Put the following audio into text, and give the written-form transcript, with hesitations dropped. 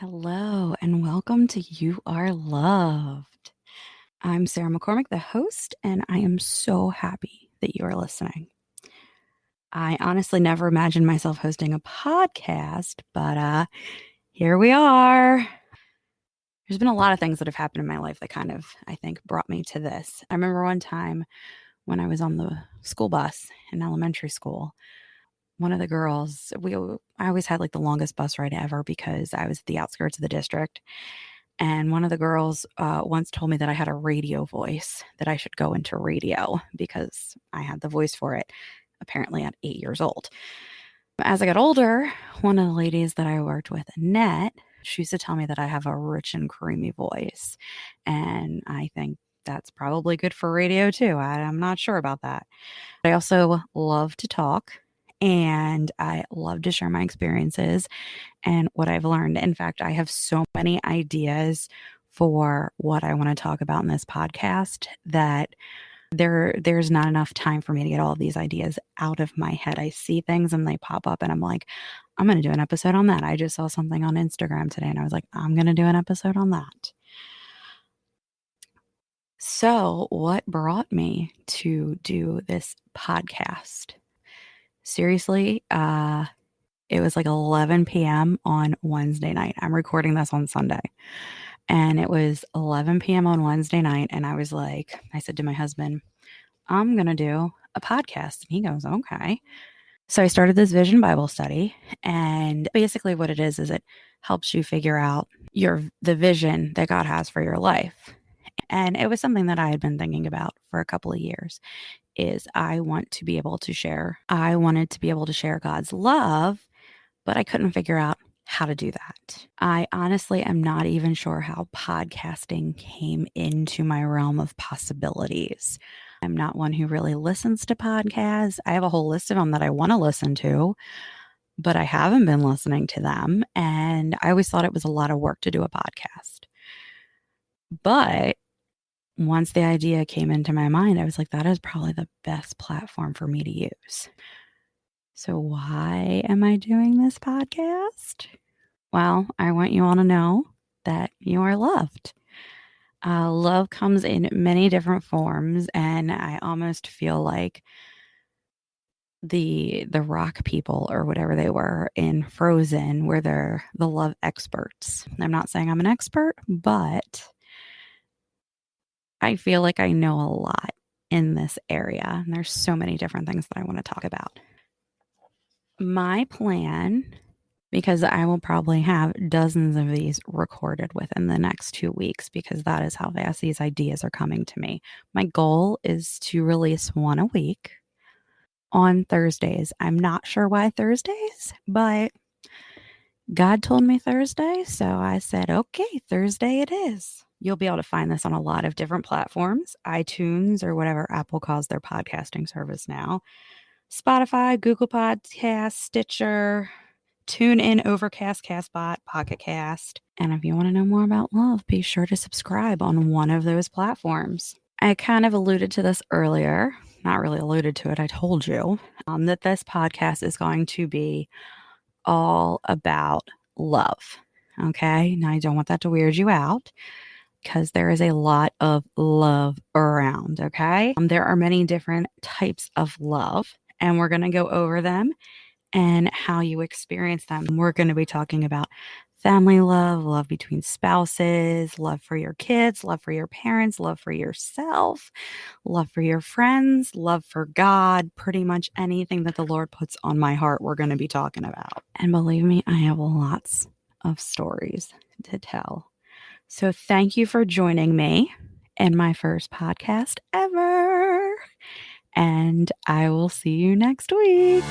Hello, and welcome to You Are Loved. I'm Sarah McCormick, the host, and I am so happy that you are listening. I honestly never imagined myself hosting a podcast, but here we are. There's been a lot of things that have happened in my life that kind of, I think, brought me to this. I remember one time when I was on the school bus in elementary school. One of the girls, I always had like the longest bus ride ever because I was at the outskirts of the district. And one of the girls once told me that I had a radio voice, that I should go into radio because I had the voice for it, apparently at 8 years old. As I got older, one of the ladies that I worked with, Annette, she used to tell me that I have a rich and creamy voice. And I think that's probably good for radio too. I'm not sure about that. I also love to talk and I love to share my experiences and what I've learned. In fact, I have so many ideas for what I want to talk about in this podcast that there's not enough time for me to get all of these ideas out of my head. I see things and they pop up and I'm like, I'm going to do an episode on that. I just saw something on Instagram today and I was like, I'm going to do an episode on that. So, what brought me to do this podcast? Seriously, it was like 11 p.m. on Wednesday night. I'm recording this on Sunday. And it was 11 p.m. on Wednesday night. And I was like, I said to my husband, I'm going to do a podcast. And he goes, okay. So I started this Vision Bible study. And basically what it is it helps you figure out the vision that God has for your life. And it was something that I had been thinking about for a couple of years. I wanted to be able to share God's love, but I couldn't figure out how to do that. I honestly am not even sure how podcasting came into my realm of possibilities. I'm not one who really listens to podcasts. I have a whole list of them that I want to listen to, but I haven't been listening to them. And I always thought it was a lot of work to do a podcast. But once the idea came into my mind, I was like, that is probably the best platform for me to use. So why am I doing this podcast? Well, I want you all to know that you are loved. Love comes in many different forms, and I almost feel like the rock people or whatever they were in Frozen, where they're the love experts. I'm not saying I'm an expert, but I feel like I know a lot in this area. And there's so many different things that I want to talk about. My plan, because I will probably have dozens of these recorded within the next 2 weeks, because that is how fast these ideas are coming to me. My goal is to release one a week on Thursdays. I'm not sure why Thursdays, but God told me Thursday. So I said, okay, Thursday it is. You'll be able to find this on a lot of different platforms, iTunes or whatever Apple calls their podcasting service now, Spotify, Google Podcasts, Stitcher, TuneIn, Overcast, CastBot, Pocket Cast. And if you want to know more about love, be sure to subscribe on one of those platforms. I kind of alluded to this earlier, not really alluded to it, I told you that this podcast is going to be all about love. Okay. Now, I don't want that to weird you out because there is a lot of love around. Okay. There are many different types of love, and we're going to go over them and how you experience them. We're going to be talking about family love, love between spouses, love for your kids, love for your parents, love for yourself, love for your friends, love for God, pretty much anything that the Lord puts on my heart, we're going to be talking about. And believe me, I have lots of stories to tell. So thank you for joining me in my first podcast ever. And I will see you next week.